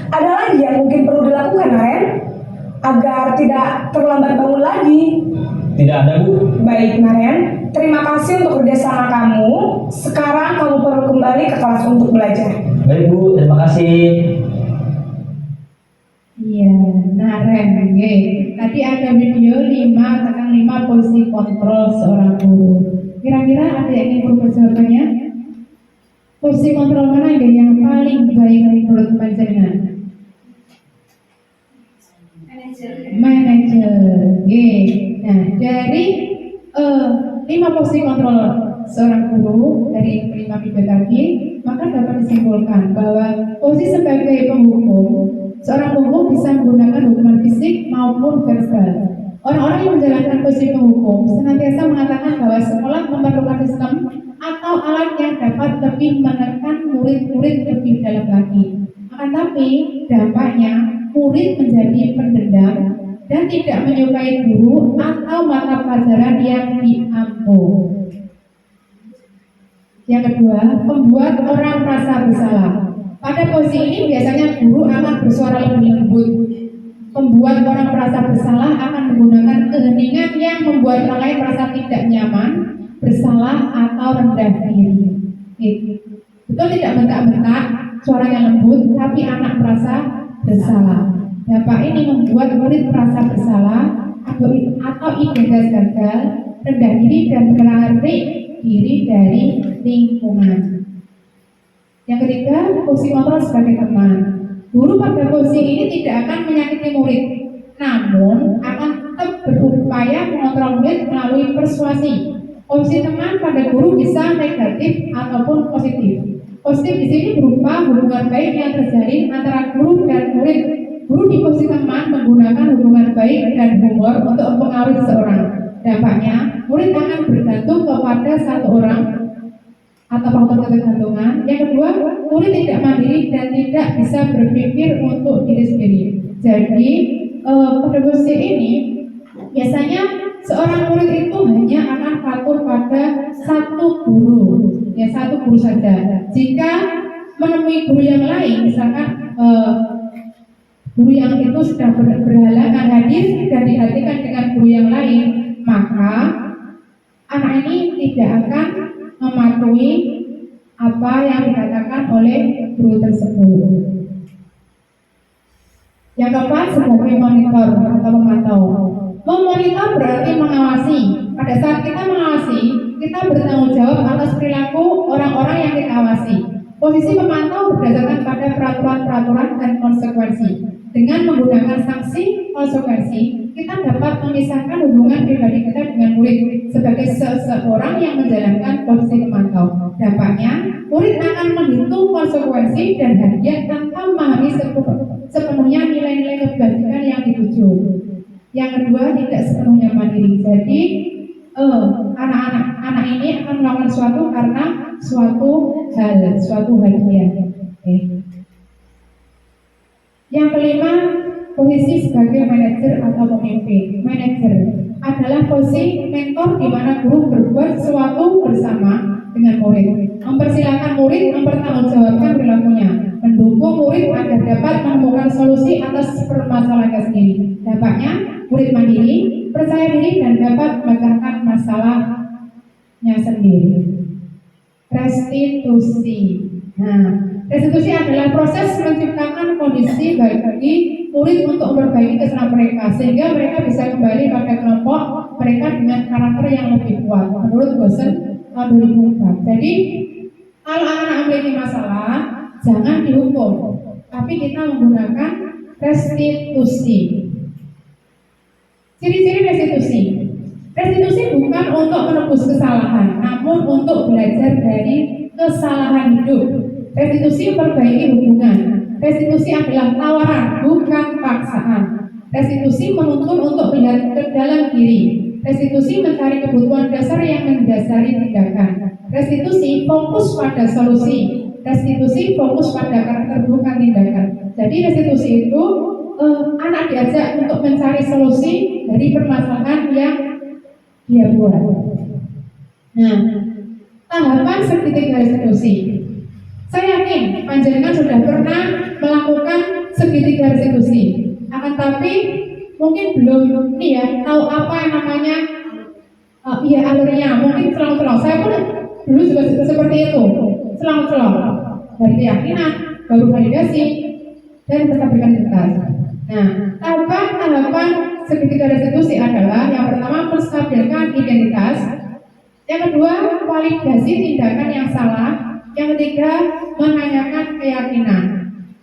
Ada lagi yang mungkin perlu dilakukan Naren agar tidak terlambat bangun lagi? Tidak ada Bu. Baik Naren, terima kasih untuk kerjasama kamu. Sekarang kamu perlu kembali ke kelas untuk belajar. Baik Bu, terima kasih. Iya, Naren, tadi ada video 5/5 posisi kontrol seorang guru. Kira-kira ada yang ingin berubah jawabannya? Posisi kontrol mana yang paling baik menurut panjenengan? Manajer. Nah, dari 5 posisi kontrol seorang guru dari 5 video tadi, maka dapat disimpulkan bahwa posisi sebagai penghukum, seorang penghukum bisa menggunakan hukuman fisik maupun verbal. Orang-orang yang menjalankan posisi penghukum senantiasa mengatakan bahwa sekolah memerlukan sistem atau alat yang dapat lebih menekan murid-murid lebih dalam lagi. Akan tapi dampaknya murid menjadi pendendam dan tidak menyukai guru atau mata pelajaran yang diampu. Yang kedua, membuat orang merasa bersalah. Pada posisi ini biasanya guru akan bersuara lebih lembut. Membuat orang merasa bersalah akan menggunakan keheningan yang membuat orang lain merasa tidak nyaman, bersalah atau rendah diri. Betul tidak bentak-bentak, suara yang lembut, tapi anak merasa bersalah. Dampak ini membuat murid merasa bersalah atau identitas gagal rendah diri dan menarik diri dari lingkungan. Yang ketiga, fungsi kontrol sebagai teman. Guru pada fungsi ini tidak akan menyakiti murid, namun akan tetap berupaya mengontrol murid melalui persuasi. Fungsi teman pada guru bisa negatif ataupun positif. Positif di sini berupa hubungan baik yang terjalin antara guru dan murid. Guru di posisi teman menggunakan hubungan baik dan humor untuk mempengaruhi seseorang. Dampaknya, murid akan bergantung kepada satu orang atau faktor ketergantungan. Yang kedua, murid tidak mandiri dan tidak bisa berpikir untuk diri sendiri. Jadi, pada posisi ini biasanya seorang murid itu hanya akan patuh pada satu guru, ya satu guru saja. Jika menemui guru yang lain, misalkan guru yang itu sudah berhalangan hadir dan digantikan dengan guru yang lain, maka anak ini tidak akan mematuhi apa yang dikatakan oleh guru tersebut. Yang keempat, sebagai monitor atau memantau. Memonitor berarti mengawasi. Pada saat kita mengawasi, kita bertanggung jawab atas perilaku orang-orang yang kita awasi. Posisi memantau berdasarkan pada peraturan-peraturan dan konsekuensi. Dengan menggunakan sanksi konsekuensi, kita dapat memisahkan hubungan pribadi kita dengan murid sebagai seseorang yang menjalankan posisi memantau. Dampaknya, murid akan menghitung konsekuensi dan hadiah tanpa memahami sepenuhnya nilai-nilai kebajikan yang dituju. Yang kedua, tidak sepenuhnya mandiri. Jadi anak ini akan melakukan sesuatu karena suatu hadiah. Yang kelima, posisi sebagai manajer atau pemimpin. Manajer adalah posisi mentor di mana guru berbuat sesuatu bersama dengan murid, mempersilahkan murid mempertanggungjawabkan perilakunya, mendukung murid agar dapat menemukan solusi atas permasalahannya sendiri. Dampaknya, murid mandiri, percaya diri dan dapat memecahkan masalahnya sendiri. Restitusi. Restitusi adalah proses menciptakan kondisi bagi murid untuk memperbaiki kesalahan mereka sehingga mereka bisa kembali pada kelompok mereka dengan karakter yang lebih kuat menurut dosen tahun 2004. Jadi kalau anak-anak memiliki masalah jangan dihukum, tapi kita menggunakan restitusi. Ciri-ciri restitusi. Restitusi bukan untuk menebus kesalahan, namun untuk belajar dari kesalahan hidup. Restitusi memperbaiki hubungan. Restitusi adalah tawaran, bukan paksaan. Restitusi menuntun untuk melihat ke dalam diri. Restitusi mencari kebutuhan dasar yang mendasari tindakan. Restitusi fokus pada solusi. Restitusi fokus pada karakter, bukan tindakan. Jadi restitusi itu anak diajak untuk mencari solusi dari permasalahan yang dia buat. Nah, tahapan segitiga restitusi. Saya yakin panjenengan sudah pernah melakukan segitiga restitusi, akan tapi mungkin belum tahu apa yang namanya alurnya, mungkin selang-selang. Saya pun dulu juga seperti itu, selang-selang dari keyakinan, baru validasi, dan tetap berikan identitas. Nah, tahapan segitiga restitusi adalah yang pertama menstabilkan identitas, yang kedua validasi tindakan yang salah, yang ketiga menanyakan keyakinan.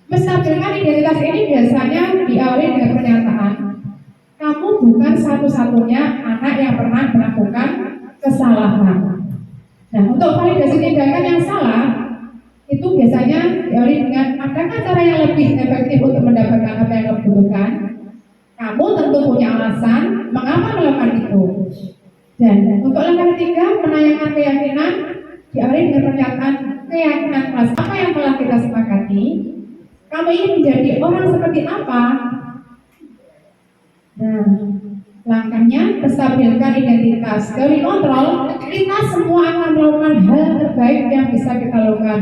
Menstabilkan identitas ini biasanya diawali dengan pernyataan, kamu bukan satu-satunya anak yang pernah melakukan kesalahan. Nah, untuk validasi tindakan yang salah itu biasanya diawali dengan, adakah cara yang lebih efektif untuk mendapatkan apa yang kamu butuhkan? Kamu tentu punya alasan mengapa melakukan itu. Dan untuk langkah ketiga, menanyakan keyakinan, diawali dengan pernyataan keyakinan kelas apa yang telah kita sepakati. Kamu ingin menjadi orang seperti apa? Nah, langkahnya stabilkan identitas. Dari kontrol, kita semua akan melakukan hal terbaik yang bisa kita lakukan.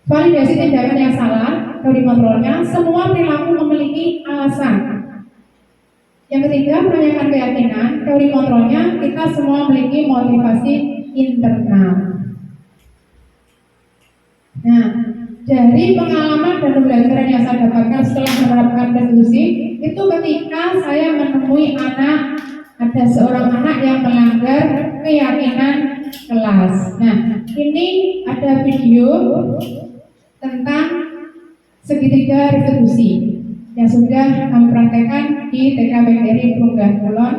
Validasi tindakan yang salah, dari kontrolnya, semua perilaku memiliki alasan. Yang ketiga, menanyakan keyakinan. Teori kontrolnya, kita semua memiliki motivasi internal. Nah, dari pengalaman dan pembelajaran yang saya dapatkan setelah menerapkan restitusi, itu ketika saya menemui anak ada seorang anak yang melanggar keyakinan kelas. Nah, ini ada video tentang segitiga restitusi yang sudah kami praktekkan di TK PGRI Punggah Kulon.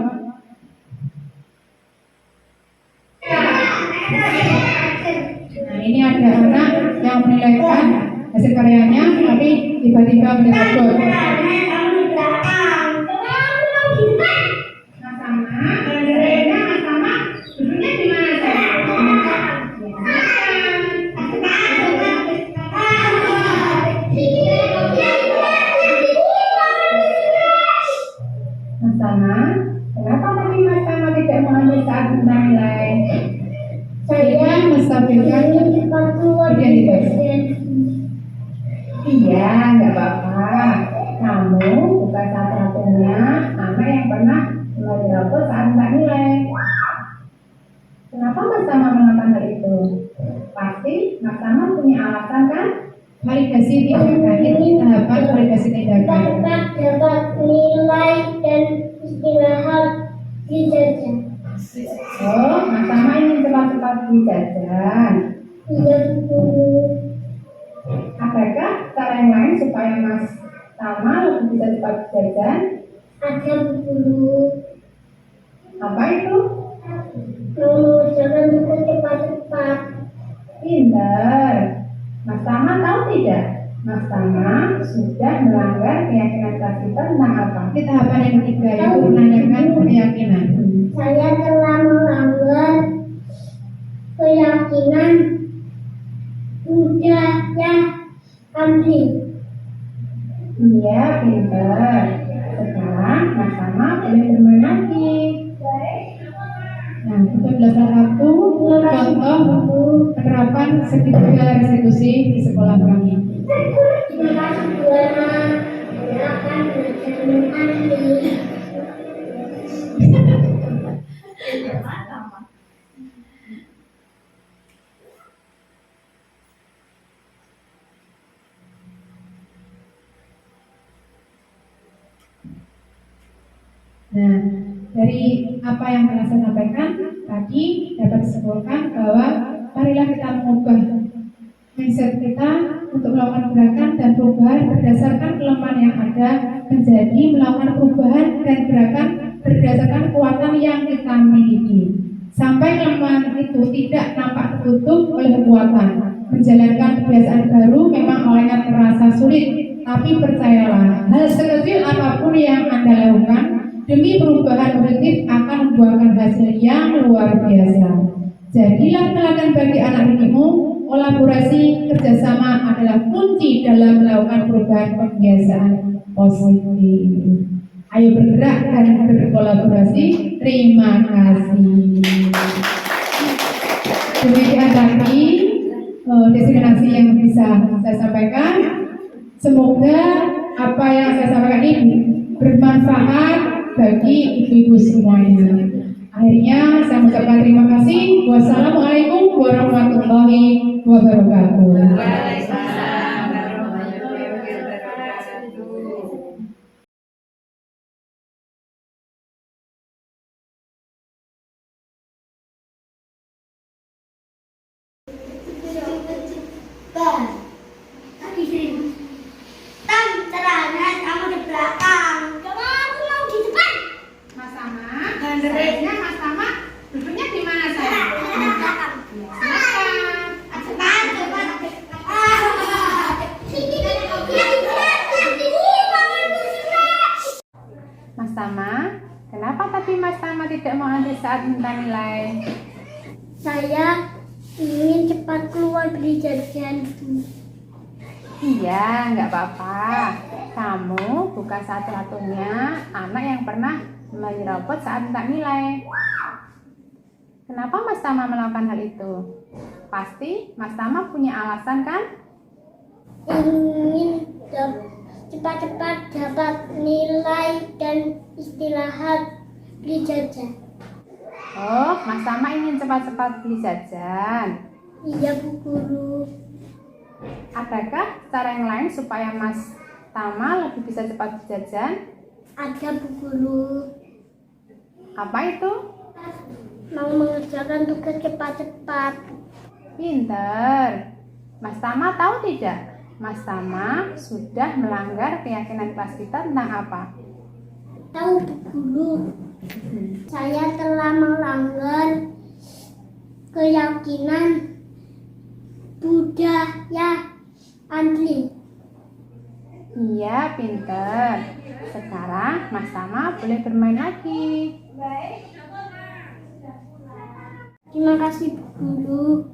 Nah, ini ada anak yang menilaikan hasil karyanya, tapi tiba-tiba menyebut. Kenapa tadi Mas Tama tidak mengambil saat tentang nilai? Saya menstabilkan cepat keluar dari tes. Iya, nggak apa-apa. Kamu bukan satu-satunya anak yang pernah mengambil rapor saat minta nilai. Kenapa Mas Tama melakukan hal itu? Pasti Mas Tama punya alasan kan? Validasi tindakan, ini tahapan validasi tindakan. Dapat nilai dan istirahat di jajan. Oh, Mas Tama ingin cepat-cepat beli jajan. Iya, Bu. Adakah cara yang lain supaya Mas Tama lebih bisa cepat jajan? Ada, Bu Guru. Apa itu? Mengerjakan buku cepat-cepat. Pintar. Mas Tama tahu tidak? Mas Tama sudah melanggar keyakinan kelas kita tentang apa? Di tahapan yang ketiga yaitu menanyakan keyakinan. Saya telah melanggar keyakinan budaya kami. Iya, pintar. Sekarang Mas Tama boleh bermain lagi. Nah, untuk belajar satu contoh penerapan segitiga restitusi di sekolah kami. Terima kasih Buana. Saya akan belajar menanti. Nah, dari apa yang telah saya sampaikan tadi dapat disimpulkan bahwa marilah kita mengubah mindset kita untuk melakukan gerakan dan perubahan berdasarkan kelemahan yang ada menjadi melakukan perubahan dan gerakan berdasarkan kekuatan yang kita miliki. Sampai kelemahan itu tidak nampak tertutup oleh kekuatan. Menjalankan kebiasaan baru memang awalnya terasa sulit, tapi percayalah, hal sekecil apapun yang Anda lakukan demi perubahan positif akan membuahkan hasil yang luar biasa. Jadilah teladan bagi anak didikmu. Kolaborasi kerjasama adalah kunci dalam melakukan perubahan kebiasaan positif. Ayo bergerak dan berkolaborasi. Terima kasih. Demikian tadi destinasi yang bisa saya sampaikan. Semoga apa yang saya sampaikan ini bermanfaat bagi ibu-ibu semuanya. Akhirnya saya mengucapkan terima kasih. Wassalamualaikum warahmatullahi wabarakatuh. Tam, terangan kamu di belakang. Coba aku mau di depan. Mas Tama, gandernya Mas Tama duduknya di mana sayang? Mas Tama, kenapa tadi Mas Tama tidak mau ambil saat minta nilai? Saya ingin cepat keluar beli jajan. Iya, nggak apa-apa. Kamu bukan satu-satunya anak yang pernah menyerobot saat minta nilai. Kenapa Mas Tama melakukan hal itu? Pasti Mas Tama punya alasan kan? Ingin cepat-cepat dapat nilai dan istirahat beli jajan. Oh, Mas Tama ingin cepat-cepat beli jajan. Iya, Bu Guru. Adakah cara yang lain supaya Mas Tama lebih bisa cepat beli jajan? Ada, Bu Guru. Apa itu? Mau mengerjakan tugas cepat-cepat. Pinter. Mas Tama tahu tidak? Mas Tama sudah melanggar keyakinan kelas kita tentang apa? Tahu guru, saya telah melanggar keyakinan budaya Andri. Iya, pinter. Sekarang Mas Tama boleh bermain lagi. Terima kasih guru.